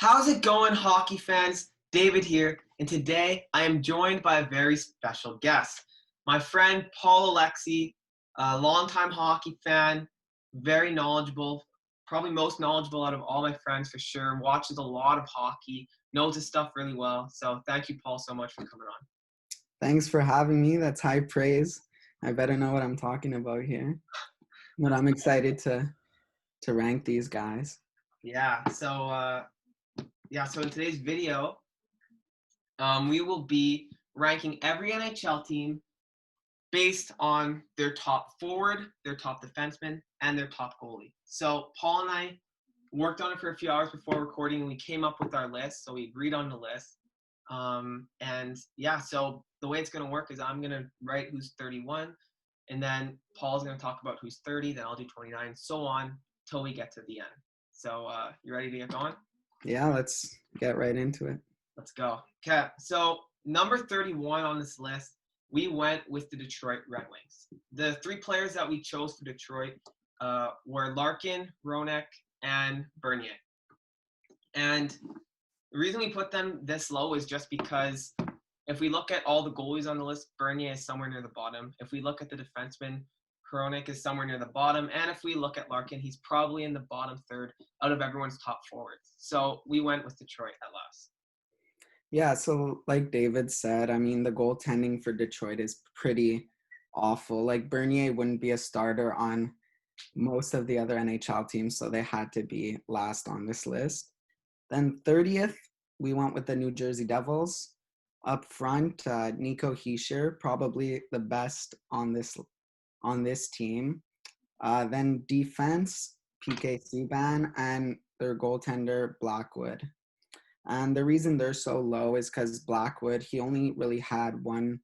How's it going, hockey fans? David here, and today I am joined by a very special guest. My friend Paul Alexi, a longtime hockey fan, very knowledgeable, probably most knowledgeable out of all my friends for sure, watches a lot of hockey, knows his stuff really well. So thank you, Paul, so much for coming on. Thanks for having me. That's high praise. I better know what I'm talking about here. But I'm excited to rank these guys. So in today's video, we will be ranking every NHL team based on their top forward, their top defenseman, and their top goalie. So Paul and I worked on it for a few hours before recording, and we came up with our list. So we agreed on the list. So the way it's going to work is I'm going to write who's 31, and then Paul's going to talk about who's 30, then I'll do 29, so on, till we get to the end. So you ready to get going? Yeah, let's get right into it. Let's go. Okay, so number 31 on this list, we went with the Detroit Red Wings. The three players that we chose for Detroit were Larkin, Hronek, and Bernier. And the reason we put them this low is just because if we look at all the goalies on the list, Bernier is somewhere near the bottom. If we look at the defenseman, Hronek is somewhere near the bottom. And if we look at Larkin, he's probably in the bottom third out of everyone's top forwards. So we went with Detroit at last. Yeah, so like David said, I mean, the goaltending for Detroit is pretty awful. Like Bernier wouldn't be a starter on most of the other NHL teams, so they had to be last on this list. Then 30th, we went with the New Jersey Devils. Up front, Nico Hischier, probably the best on this team. Then defense, PK Subban, and their goaltender, Blackwood. And the reason they're so low is because Blackwood, he only really had one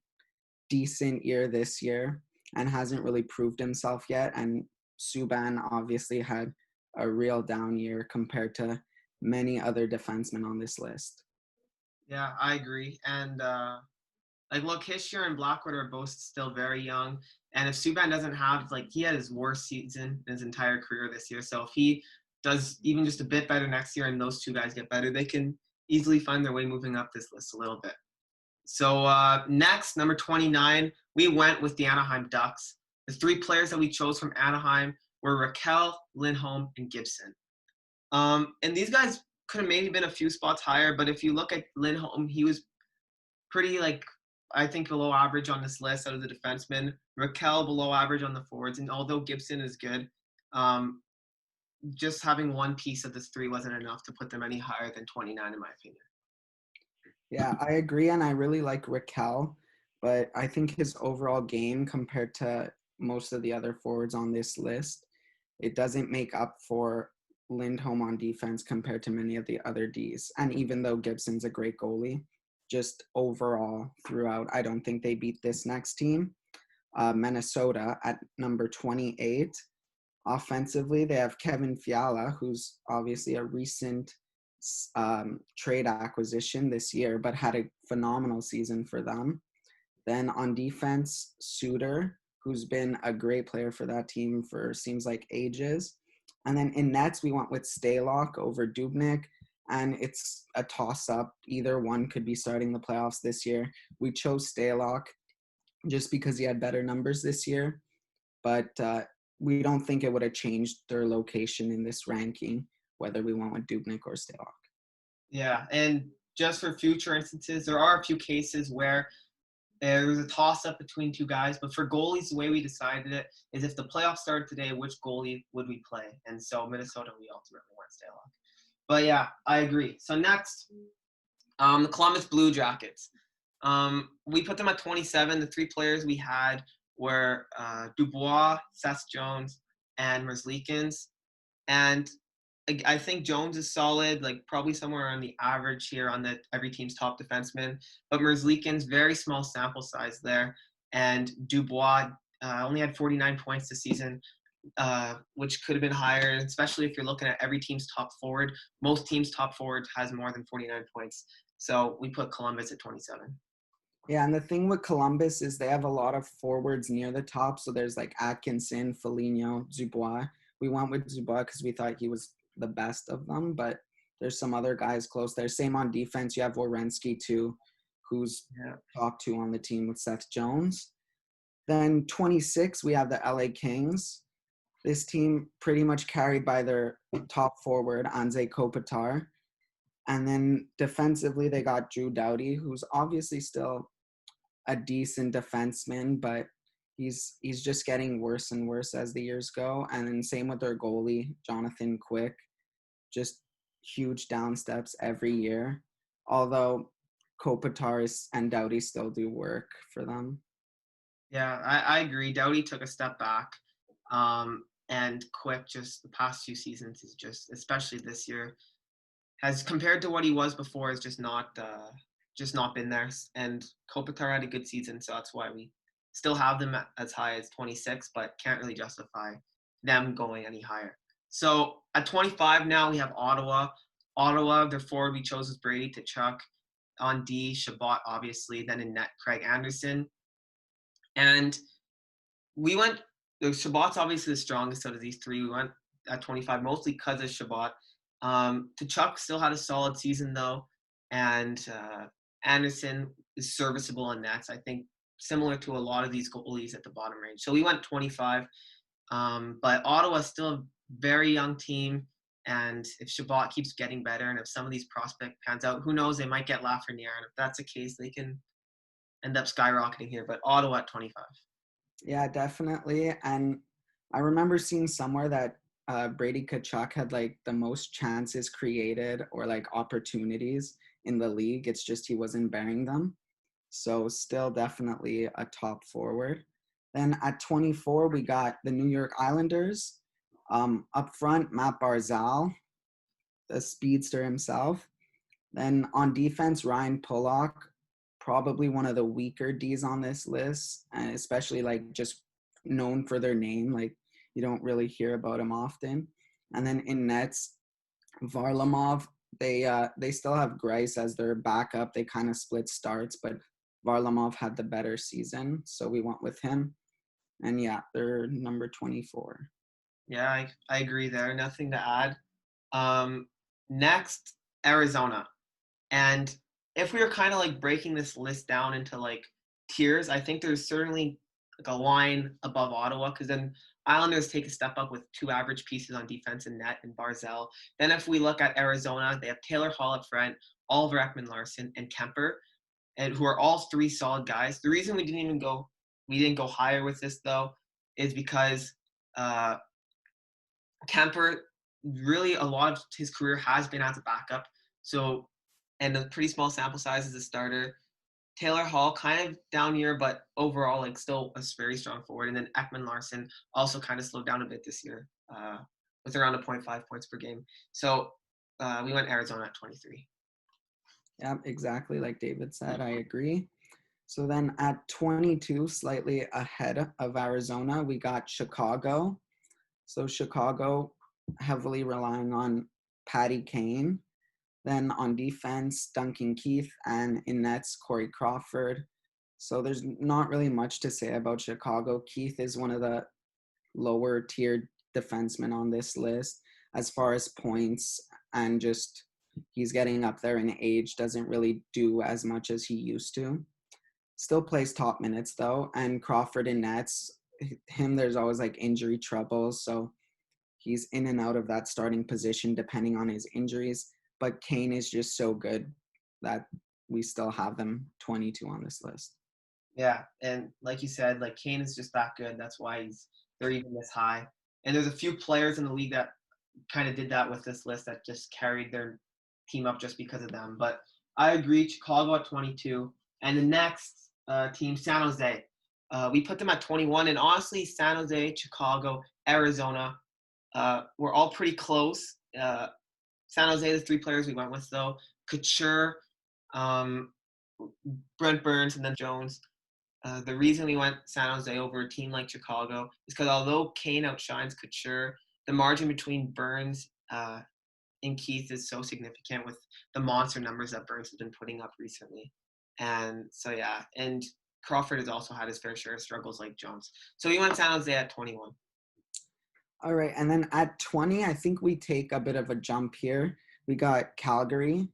decent year this year and hasn't really proved himself yet. And Subban obviously had a real down year compared to many other defensemen on this list. Yeah, I agree. And look, Hischier and Blackwood are both still very young. And if Subban doesn't have, he had his worst season in his entire career this year. So if he does even just a bit better next year and those two guys get better, they can easily find their way moving up this list a little bit. So next, number 29, we went with the Anaheim Ducks. The three players that we chose from Anaheim were Raquel, Lindholm, and Gibson. And these guys could have maybe been a few spots higher, but if you look at Lindholm, he was pretty, I think, below average on this list out of the defensemen. Raquel below average on the forwards, and although Gibson is good, just having one piece of this three wasn't enough to put them any higher than 29, in my opinion. Yeah, I agree, and I really like Raquel, but I think his overall game compared to most of the other forwards on this list, it doesn't make up for Lindholm on defense compared to many of the other Ds. And even though Gibson's a great goalie, just overall throughout, I don't think they beat this next team. Minnesota at number 28. Offensively, they have Kevin Fiala, who's obviously a recent trade acquisition this year, but had a phenomenal season for them. Then on defense, Suter, who's been a great player for that team for seems like ages. And then in nets, we went with Stalock over Dubnyk, and it's a toss-up. Either one could be starting the playoffs this year. We chose Stalock just because he had better numbers this year, but we don't think it would have changed their location in this ranking, whether we went with Dubnyk or Stalock. Yeah, and just for future instances, there are a few cases where there was a toss-up between two guys, but for goalies, the way we decided it is if the playoffs started today, which goalie would we play? And so Minnesota, we ultimately went Stalock. But yeah, I agree. So next, the Columbus Blue Jackets. We put them at 27. The three players we had were Dubois, Seth Jones, and Merzlikins. And I think Jones is solid, probably somewhere on the average here on the every team's top defenseman. But Merzlikins, very small sample size there. And Dubois only had 49 points this season, which could have been higher, especially if you're looking at every team's top forward. Most teams' top forward has more than 49 points. So we put Columbus at 27. Yeah, and the thing with Columbus is they have a lot of forwards near the top. So there's Atkinson, Foligno, Dubois. We went with Dubois because we thought he was the best of them, but there's some other guys close there. Same on defense. You have Werenski too, who's top 2 on the team with Seth Jones. Then 26, we have the LA Kings. This team pretty much carried by their top forward, Anze Kopitar. And then defensively, they got Drew Doughty, who's obviously still a decent defenseman, but he's just getting worse and worse as the years go. And then same with their goalie, Jonathan Quick, just huge down steps every year. Although Kopitar and Doughty still do work for them. Yeah, I agree. Doughty took a step back. And Quick, just the past 2 seasons, is just, especially this year, has, compared to what he was before, is just not been there. And Kopitar had a good season, so that's why we still have them as high as 26, but can't really justify them going any higher. So at 25 now, we have Ottawa. Ottawa, their forward we chose was Brady Tkachuk. On D, Shabbat, obviously. Then in net, Craig Anderson. And we went, Shabbat's obviously the strongest out of these 3. We went at 25, mostly because of Shabbat. Tkachuk still had a solid season, though. And Anderson is serviceable in nets, I think, similar to a lot of these goalies at the bottom range. So we went 25. But Ottawa's still a very young team. And if Shabbat keeps getting better and if some of these prospect pans out, who knows, they might get Lafreniere. And if that's the case, they can end up skyrocketing here. But Ottawa at 25. Yeah, definitely. And I remember seeing somewhere that Brady Tkachuk had like the most chances created or like opportunities in the league. It's just he wasn't bearing them. So still definitely a top forward. Then at 24, we got the New York Islanders. Up front, Matt Barzal, the speedster himself. Then on defense, Ryan Pulock, probably one of the weaker Ds on this list, and especially like just known for their name. Like you don't really hear about him often. And then in nets, Varlamov, they still have Grice as their backup. They kind of split starts, but Varlamov had the better season, so we went with him. And yeah, they're number 24. Yeah, I agree there. Nothing to add. Next, Arizona. And if we were kind of like breaking this list down into like tiers, I think there's certainly like a line above Ottawa, because then Islanders take a step up with 2 average pieces on defense and net and Barzal. Then if we look at Arizona, they have Taylor Hall up front, Oliver Ekman-Larsson, and Kemper, and who are all 3 solid guys. The reason we didn't go higher with this though is because Kemper, really a lot of his career has been as a backup. So, and a pretty small sample size as a starter. Taylor Hall, kind of down year, but overall, like still a very strong forward. And then Ekman-Larsson also kind of slowed down a bit this year with around 0.5 points per game. So we went Arizona at 23. Yeah, exactly like David said. I agree. So then at 22, slightly ahead of Arizona, we got Chicago. So Chicago heavily relying on Patty Kane. Then on defense, Duncan Keith, and in nets, Corey Crawford. So there's not really much to say about Chicago. Keith is one of the lower tiered defensemen on this list as far as points, and just he's getting up there in age, doesn't really do as much as he used to. Still plays top minutes though, and Crawford in nets, there's always like injury troubles, so he's in and out of that starting position depending on his injuries. But Kane is just so good that we still have them 22 on this list. Yeah, and like you said, like Kane is just that good. That's why they're even this high. And there's a few players in the league that kind of did that with this list, that just carried their team up just because of them. But I agree, Chicago at 22. And the next team, San Jose. We put them at 21. And honestly, San Jose, Chicago, Arizona, we're all pretty close. San Jose, the 3 players we went with, though, Couture, Brent Burns, and then Jones. The reason we went San Jose over a team like Chicago is because although Kane outshines Couture, the margin between Burns and Keith is so significant with the monster numbers that Burns has been putting up recently. And so, yeah, and Crawford has also had his fair share of struggles like Jones. So we went San Jose at 21. All right, and then at 20, I think we take a bit of a jump here. we got Calgary.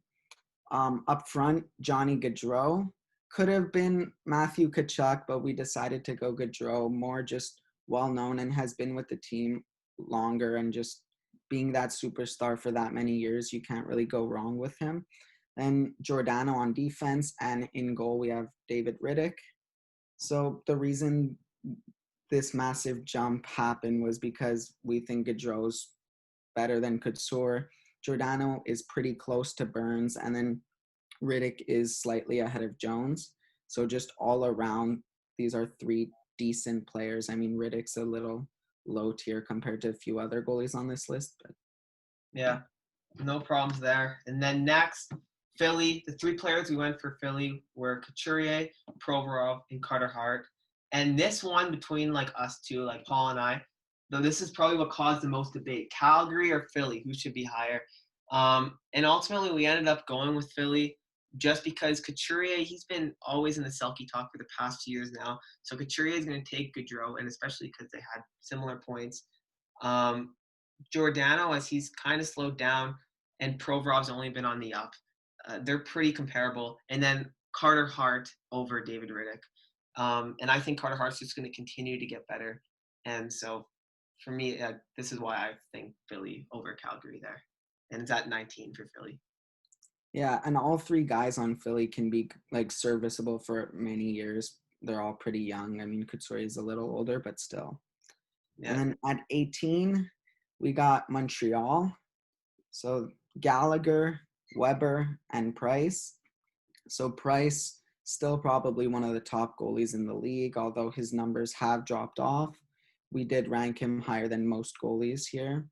Up front, Johnny Gaudreau. Could have been Matthew Tkachuk, but we decided to go Gaudreau, more just well-known and has been with the team longer, and just being that superstar for that many years, you can't really go wrong with him. Then Giordano on defense, and in goal we have David Riddick. So the reason this massive jump happened was because we think Gaudreau's better than Couture. Giordano is pretty close to Burns, and then Riddick is slightly ahead of Jones. So just all around, these are three decent players. I mean, Riddick's a little low tier compared to a few other goalies on this list. But Yeah, no problems there. And then next, Philly. The three players we went for Philly were Couturier, Provorov, and Carter Hart. And this one between like us two, like Paul and I, though this is probably what caused the most debate. Calgary or Philly, who should be higher? And ultimately we ended up going with Philly just because Couturier, he's been always in the Selke talk for the past few years now. So Couturier is going to take Gaudreau, and especially because they had similar points. Giordano, as he's kind of slowed down, and Provorov's only been on the up. They're pretty comparable. And then Carter Hart over David Riddick. And I think Carter Hart's just going to continue to get better. And so for me, this is why I think Philly over Calgary there. And it's at 19 for Philly. yeah, and all three guys on Philly can be like serviceable for many years. They're all pretty young. I mean, Couturier is a little older, but still. Yeah. And then at 18, we got Montreal. So Gallagher, Weber, and Price. So Price, still probably one of the top goalies in the league, although his numbers have dropped off. We did rank him higher than most goalies here.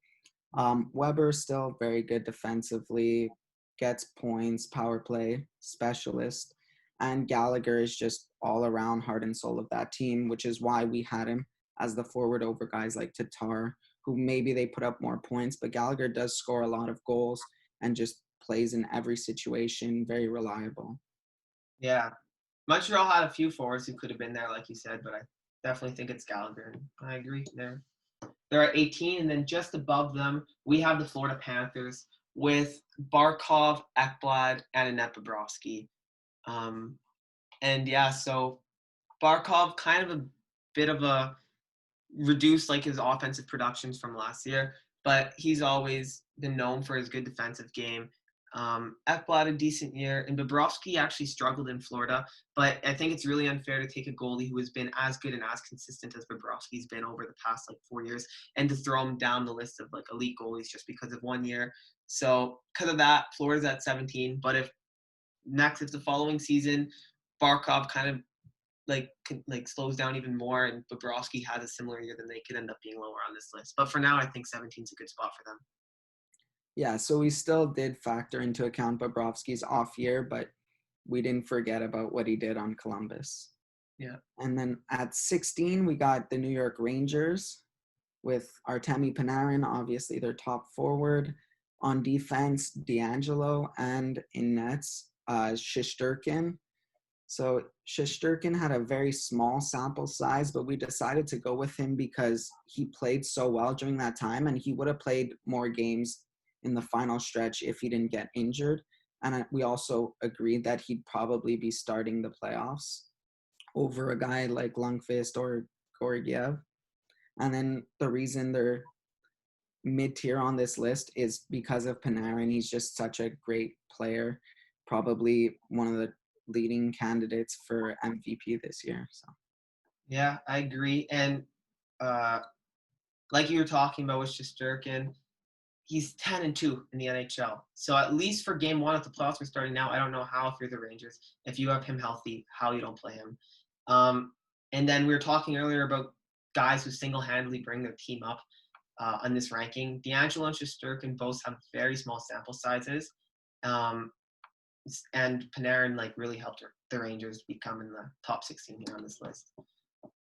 Weber still very good defensively, gets points, power play specialist. And Gallagher is just all around heart and soul of that team, which is why we had him as the forward over guys like Tatar, who maybe they put up more points, but Gallagher does score a lot of goals and just plays in every situation, very reliable. Yeah. Montreal had a few forwards who could have been there, like you said, but I definitely think it's Gallagher. I agree there. They're at 18, and then just above them, we have the Florida Panthers with Barkov, Ekblad, and Annette Bobrovsky. And yeah, so Barkov kind of a bit of a reduced like his offensive productions from last year, but he's always been known for his good defensive game. Ekblad a decent year, and Bobrovsky actually struggled in Florida, but I think it's really unfair to take a goalie who has been as good and as consistent as Bobrovsky's been over the past like 4 years and to throw him down the list of like elite goalies just because of 1 year. So because of that, Florida's at 17, but if the following season Barkov kind of like slows down even more and Bobrovsky has a similar year, then they could end up being lower on this list. But for now, I think 17 is a good spot for them. Yeah, so we still did factor into account Bobrovsky's off year, but we didn't forget about what he did on Columbus. Yeah. And then at 16, we got the New York Rangers with Artemi Panarin, obviously their top forward. On defense, D'Angelo, and in nets, Shesterkin. So Shesterkin had a very small sample size, but we decided to go with him because he played so well during that time, and he would have played more games in the final stretch if he didn't get injured. And we also agreed that he'd probably be starting the playoffs over a guy like Lundqvist or Georgiev. And then the reason they're mid-tier on this list is because of Panarin. He's just such a great player, probably one of the leading candidates for MVP this year. So yeah, I agree. And like you were talking about with Shesterkin, he's 10-2 in the NHL. So at least for game one, if the playoffs are starting now, I don't know how, if you're the Rangers, if you have him healthy, how you don't play him. And then we were talking earlier about guys who single-handedly bring their team up on this ranking. D'Angelo and Shesterkin both have very small sample sizes. And Panarin like really helped the Rangers become in the top 16 here on this list.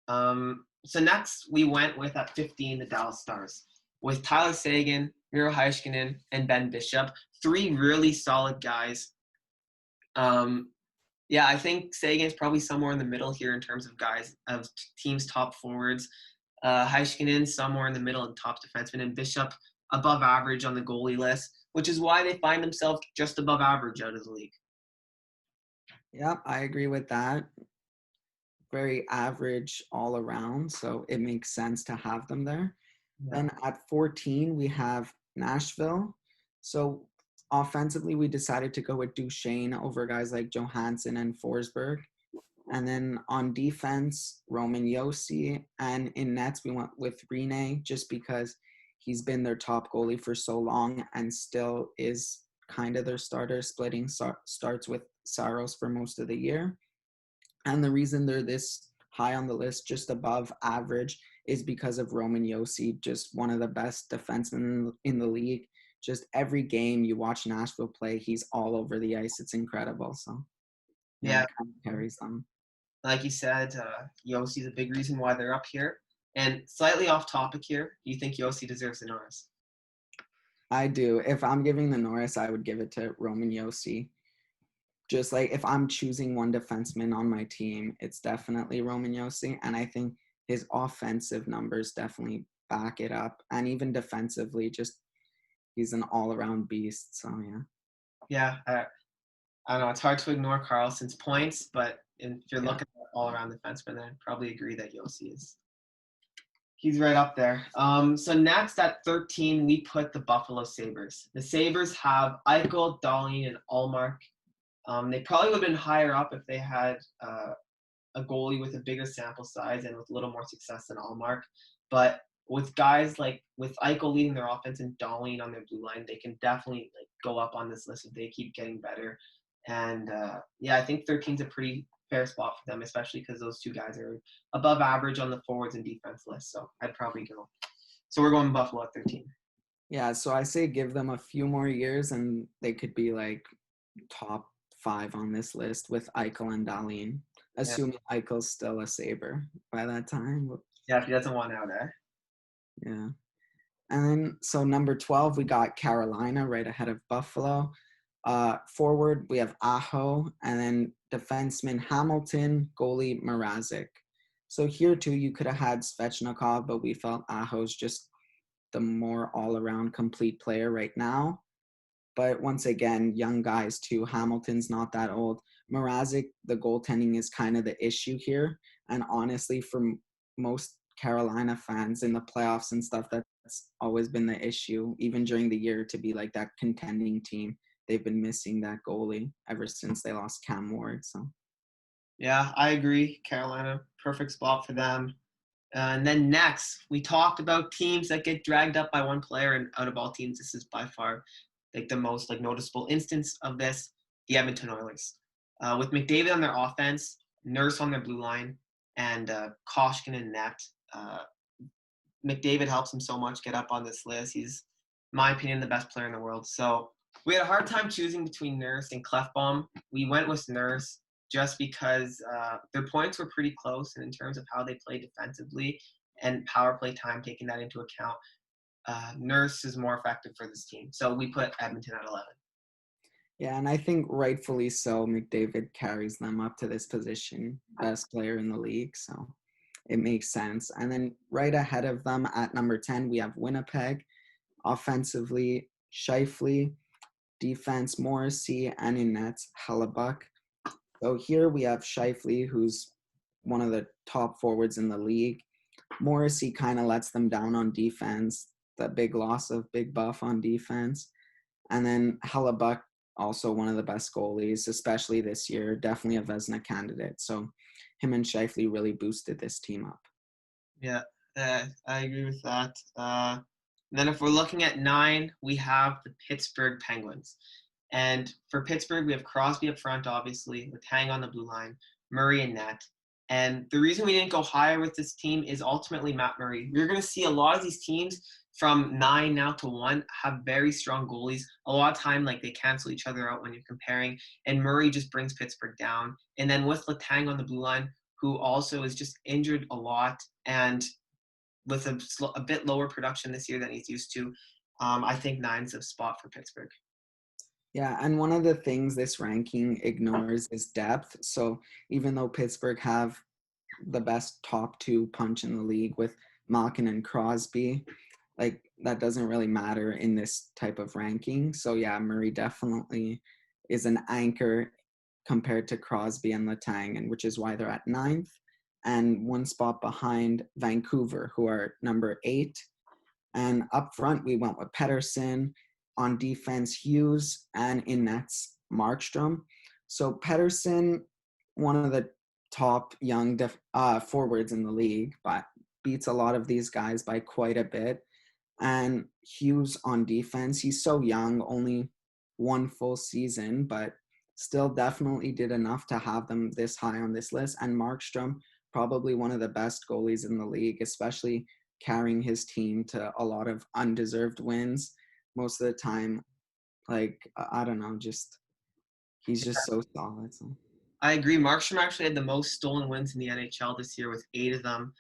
So next we went with at 15 the Dallas Stars with Tyler Seguin, Miro Heiskanen, and Ben Bishop. 3 really solid guys. Yeah, I think Sagan's probably somewhere in the middle here in terms of guys of teams' top forwards. Heiskanen somewhere in the middle and top defenseman, and Bishop above average on the goalie list. which is why they find themselves just above average out of the league. Yeah, I agree with that. Very average all around, so it makes sense to have them there. Yeah. Then at 14, we have Nashville. So offensively, we decided to go with Duchesne over guys like Johansson and Forsberg. And then on defense, Roman Yossi. And in nets, we went with Rene just because he's been their top goalie for so long and still is kind of their starter, splitting starts with Saros for most of the year. And the reason they're this high on the list, just above average, is because of Roman Yossi, just one of the best defensemen in the league. Just every game you watch Nashville play, he's all over the ice. It's incredible. So, Yeah, it kind of carries them. like you said, Yossi's a big reason why they're up here. And slightly off topic here, do you think Yossi deserves the Norris? I do. If I'm giving the Norris, I would give it to Roman Yossi. Just like if I'm choosing one defenseman on my team, it's definitely Roman Yossi. And I think his offensive numbers definitely back it up. And even defensively, just he's an all-around beast. So, yeah. Yeah, I don't know. It's hard to ignore Carlson's points, but if you're Yeah. looking at all-around defenseman, then I'd probably agree that Yossi is. He's right up there. So next at 13, we put the Buffalo Sabres. The Sabres have Eichel, Dahlin, and Allmark. They probably would have been higher up if they had a goalie with a bigger sample size and with a little more success than Allmark. But with guys like with Eichel leading their offense and Dahlin on their blue line, they can definitely go up on this list if they keep getting better. And I think 13 is a pretty fair spot for them, especially because those two guys are above average on the forwards and defense list. So I'd probably go. So we're going Buffalo at 13. Yeah, so I say give them a few more years and they could be like top 5 on this list with Eichel and Dahlin, assuming Eichel's still a Sabre by that time. Yeah, if he doesn't want out, Yeah. And then, so number 12, we got Carolina right ahead of Buffalo. Forward, we have Aho, and then defenseman Hamilton, goalie Mrazek. So here too, you could have had Svechnikov, but we felt Aho's just the more all-around complete player right now. But once again, young guys too. Hamilton's not that old. Mrazek, the goaltending is kind of the issue here. And honestly, for most Carolina fans in the playoffs and stuff, that's always been the issue. Even during the year, to be like that contending team, they've been missing that goalie ever since they lost Cam Ward. So, yeah, I agree. Carolina, perfect spot for them. And then next, we talked about teams that get dragged up by one player, and out of all teams, this is by far the most noticeable instance of this, the Edmonton Oilers. With McDavid on their offense, Nurse on their blue line, and Koshkin in net. McDavid helps him so much get up on this list. He's, in my opinion, the best player in the world. So we had a hard time choosing between Nurse and Clefbaum. We went with Nurse just because their points were pretty close, and in terms of how they play defensively and power play time, taking that into account, Nurse is more effective for this team. So we put Edmonton at 11. yeah, and I think rightfully so, McDavid carries them up to this position, best player in the league. So it makes sense. And then right ahead of them at number 10, we have Winnipeg. Offensively, Scheifele. Defense, Morrissey. And in nets, Hellebuck. So here we have Scheifele, who's one of the top forwards in the league. Morrissey kind of lets them down on defense. The big loss of Big Buff on defense. And then Hellebuck, also one of the best goalies, especially this year. Definitely a Vezina candidate. So him and Scheifele really boosted this team up. Yeah, I agree with that. Then if we're looking at 9, we have the Pittsburgh Penguins. And for Pittsburgh, we have Crosby up front, obviously, with Hang on the blue line, Murray and net. And the reason we didn't go higher with this team is ultimately Matt Murray. We're going to see a lot of these teams from 9 now to 1 have very strong goalies. A lot of time, they cancel each other out when you're comparing. And Murray just brings Pittsburgh down. And then with Letang on the blue line, who also is just injured a lot and with a bit lower production this year than he's used to, I think 9's a spot for Pittsburgh. Yeah, and one of the things this ranking ignores is depth. So even though Pittsburgh have the best top 2 punch in the league with Malkin and Crosby, like that doesn't really matter in this type of ranking. So yeah, Murray definitely is an anchor compared to Crosby and Letang, and which is why they're at ninth and one spot behind Vancouver, who are number 8. And up front, we went with Pettersson. On defense, Hughes, and in nets, Markstrom. So Pettersson, one of the top young forwards in the league, but beats a lot of these guys by quite a bit. And Hughes on defense, he's so young, only one full season, but still definitely did enough to have them this high on this list. And Markstrom, probably one of the best goalies in the league, especially carrying his team to a lot of undeserved wins most of the time. Like, I don't know, just he's just so solid. So. I agree. Markstrom actually had the most stolen wins in the NHL this year with 8 of them.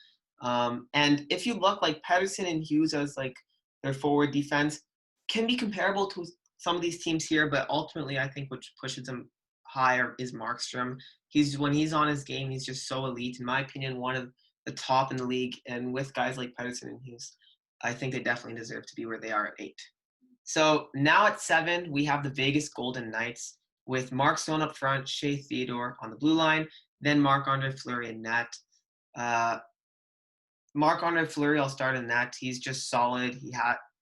And if you look, like Pettersson and Hughes as like their forward defense can be comparable to some of these teams here, but ultimately I think which pushes him higher is Markstrom. When he's on his game, he's just so elite. In my opinion, one of the top in the league. And with guys like Pettersson and Hughes, I think they definitely deserve to be where they are at 8. So now at 7, we have the Vegas Golden Knights with Mark Stone up front, Shea Theodore on the blue line, then Marc-Andre Fleury in net. Marc-Andre Fleury, I'll start in net. He's just solid.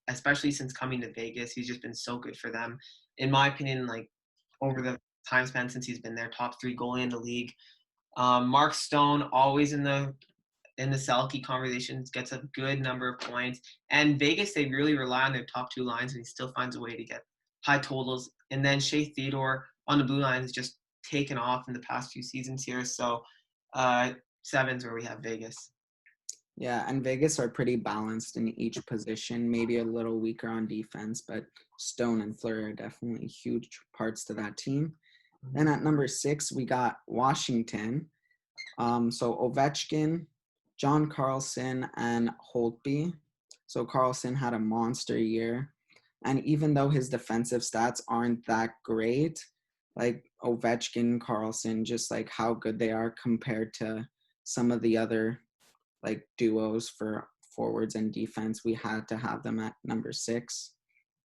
Especially since coming to Vegas, he's just been so good for them. In my opinion, like over the time span since he's been there, top 3 goalie in the league. Mark Stone, always in the Selke conversations, gets a good number of points. And Vegas, they really rely on their top 2 lines, and he still finds a way to get high totals. And then Shea Theodore on the blue line has just taken off in the past few seasons here. So 7's where we have Vegas. Yeah, and Vegas are pretty balanced in each position, maybe a little weaker on defense, but Stone and Fleury are definitely huge parts to that team. Then at number 6, we got Washington. So Ovechkin, John Carlson, and Holtby. So Carlson had a monster year. And even though his defensive stats aren't that great, like Ovechkin, Carlson, just like how good they are compared to some of the other like duos for forwards and defense, we had to have them at number 6.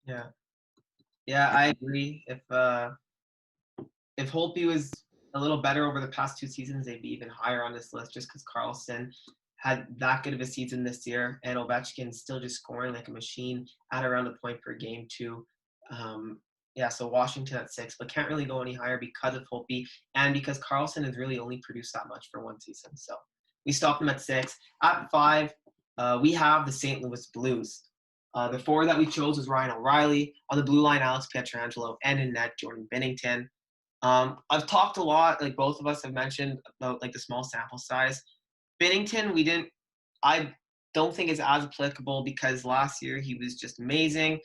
Yeah, I agree. If Holtby was a little better over the past 2 seasons, they'd be even higher on this list just because Carlson had that good of a season this year, and Ovechkin still just scoring like a machine at around a point per game too. So Washington at 6, but can't really go any higher because of Holtby and because Carlson has really only produced that much for one season. So we stopped them at 6. At 5, we have the St. Louis Blues. The forward that we chose was Ryan O'Reilly. On the blue line, Alex Pietrangelo, and in net, Jordan Binnington. I've talked a lot, like both of us have mentioned, about like the small sample size. Binnington, I don't think it's as applicable because last year he was just amazing.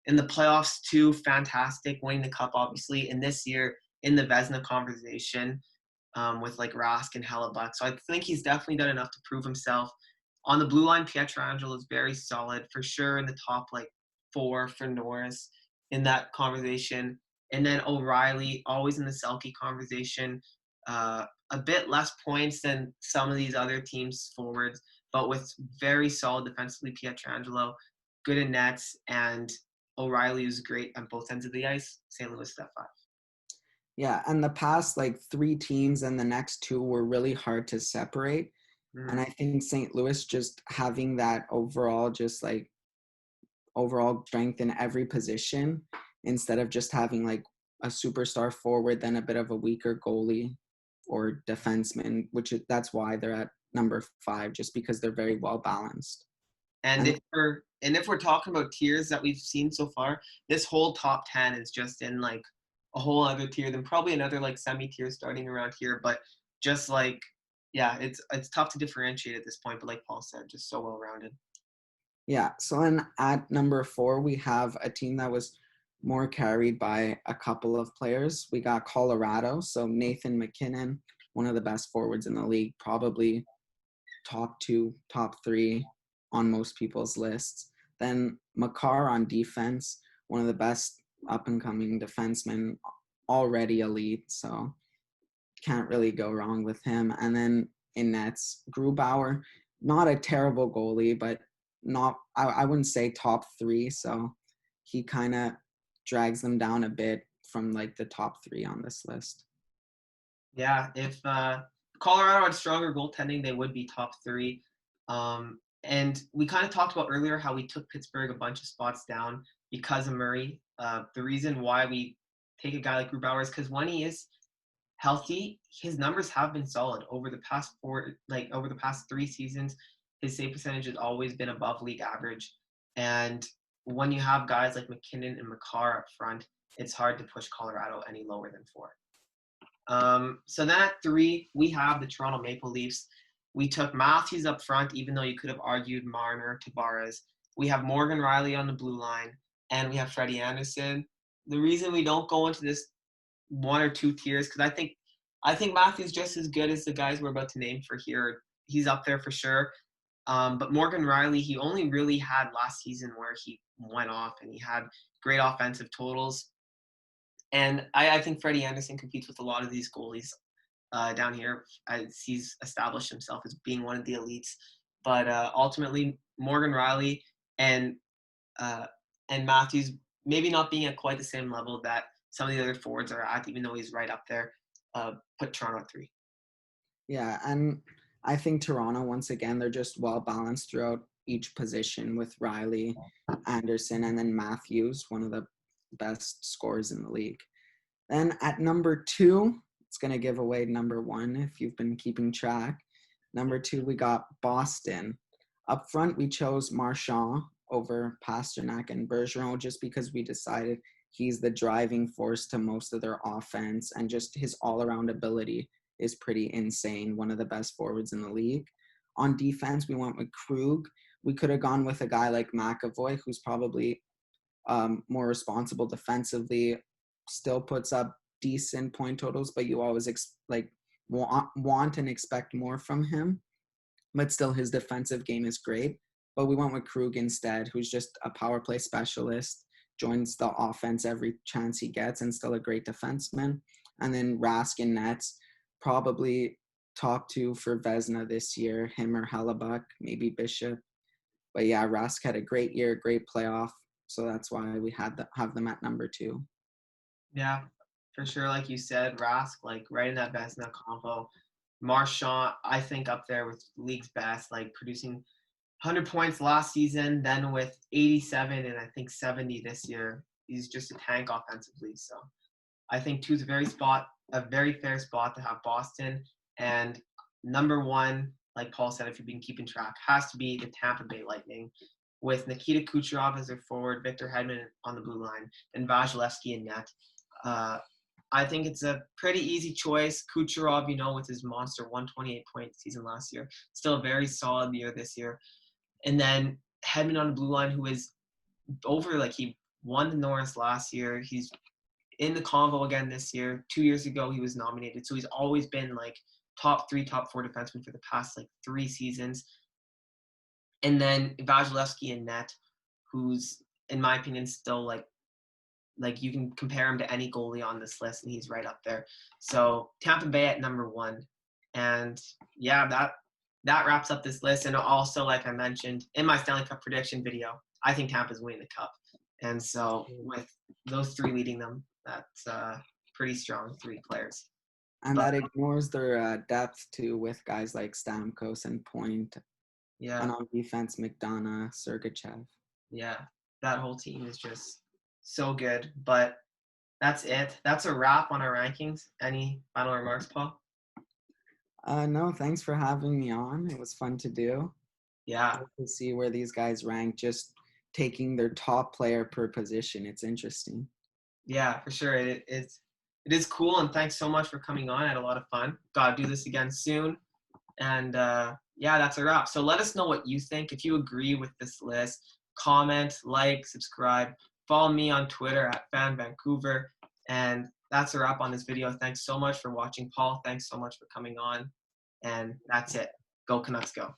In the playoffs too, fantastic, winning the cup obviously. And this year in the Vezina conversation with like Rask and Hellebuck. So I think he's definitely done enough to prove himself. On the blue line, Pietrangelo is very solid, for sure in the top like 4 for Norris in that conversation. And then O'Reilly, always in the Selke conversation. A bit less points than some of these other teams' forwards, but with very solid defensively. Pietrangelo, good in nets, and O'Reilly is great on both ends of the ice. St. Louis at 5. Yeah, and the past like 3 teams and the next 2 were really hard to separate. And I think St. Louis just having that overall strength in every position instead of just having like a superstar forward, then a bit of a weaker goalie or defenseman, that's why they're at number 5, just because they're very well balanced. And if we're talking about tiers that we've seen so far, this whole top 10 is just in like a whole other tier, then probably another like semi-tier starting around here. But just like, yeah, it's tough to differentiate at this point. But like Paul said, just so well-rounded. Yeah. So then at number 4, we have a team that was more carried by a couple of players. We got Colorado. So Nathan McKinnon, one of the best forwards in the league, probably top 2, top 3 on most people's lists. Then Makar on defense, one of the best up-and-coming defensemen, already elite. So can't really go wrong with him. And then in nets, Grubauer, not a terrible goalie, but not, I wouldn't say top 3. So he kind of drags them down a bit from like the top 3 on this list. Yeah, if Colorado had stronger goaltending, they would be top 3. And we kind of talked about earlier how we took Pittsburgh a bunch of spots down because of Murray. The reason why we take a guy like Grubauer is because when he is healthy, his numbers have been solid over the past 3 seasons. His save percentage has always been above league average. And when you have guys like McKinnon and Makar up front, it's hard to push Colorado any lower than 4. So then at 3, we have the Toronto Maple Leafs. We took Matthews up front, even though you could have argued Marner, Tavares. We have Morgan Riley on the blue line, and we have Freddie Anderson. The reason we don't go into this 1 or 2 tiers, because I think Matthews just as good as the guys we're about to name for here. He's up there for sure. But Morgan Riley, he only really had last season where he went off and he had great offensive totals. And I think Freddie Anderson competes with a lot of these goalies down here as he's established himself as being one of the elites. But ultimately, Morgan Riley and Matthews maybe not being at quite the same level that some of the other forwards are at, even though he's right up there, put Toronto at 3. Yeah, and I think Toronto, once again, they're just well balanced throughout each position with Riley, Anderson, and then Matthews, one of the best scorers in the league. Then at number 2, it's going to give away number 1 if you've been keeping track. Number 2, we got Boston. Up front, we chose Marchand over Pasternak and Bergeron just because we decided he's the driving force to most of their offense, and just his all-around ability is pretty insane, one of the best forwards in the league. On defense, we went with Krug. We could have gone with a guy like McAvoy, who's probably more responsible defensively, still puts up decent point totals, but you always want and expect more from him. But still, his defensive game is great. But we went with Krug instead, who's just a power play specialist, joins the offense every chance he gets, and still a great defenseman. And then Rask in nets, probably top 2 for Vezina this year, him or Hellebuck, maybe Bishop. But yeah, Rask had a great year, great playoff. So that's why we have them at number 2. Yeah, for sure. Like you said, Rask, like right in that Vezina combo. Marchand, I think up there with league's best, like producing 100 points last season, then with 87 and I think 70 this year. He's just a tank offensively. So I think 2 is a very fair spot to have Boston. And number 1, like Paul said, if you've been keeping track, has to be the Tampa Bay Lightning, with Nikita Kucherov as their forward, Victor Hedman on the blue line, and Vasilevsky in net. I think it's a pretty easy choice. Kucherov, with his monster 128-point season last year, still a very solid year this year. And then Hedman on the blue line, who is over, he won the Norris last year. He's in the convo again this year. 2 years ago, he was nominated. So he's always been top 3, top 4 defenseman for the past 3 seasons. And then Vasilevsky in net, who's, in my opinion, still you can compare him to any goalie on this list, and he's right up there. So Tampa Bay at number 1. And yeah, that wraps up this list. And also, like I mentioned in my Stanley Cup prediction video, I think Tampa's winning the cup. And so with those 3 leading them, that's pretty strong 3 players. And that ignores their depth too, with guys like Stamkos and Point. Yeah. And on defense, McDonough, Sergachev. Yeah, that whole team is just so good. But that's it. That's a wrap on our rankings. Any final remarks, Paul? No, thanks for having me on. It was fun to do. Yeah. To see where these guys rank, just taking their top player per position. It's interesting. Yeah, for sure. It is cool, and thanks so much for coming on. I had a lot of fun. Gotta do this again soon. And yeah, that's a wrap. So let us know what you think. If you agree with this list, comment, subscribe. Follow me on Twitter at FanVancouver. And that's a wrap on this video. Thanks so much for watching, Paul. Thanks so much for coming on. And that's it. Go Canucks, go.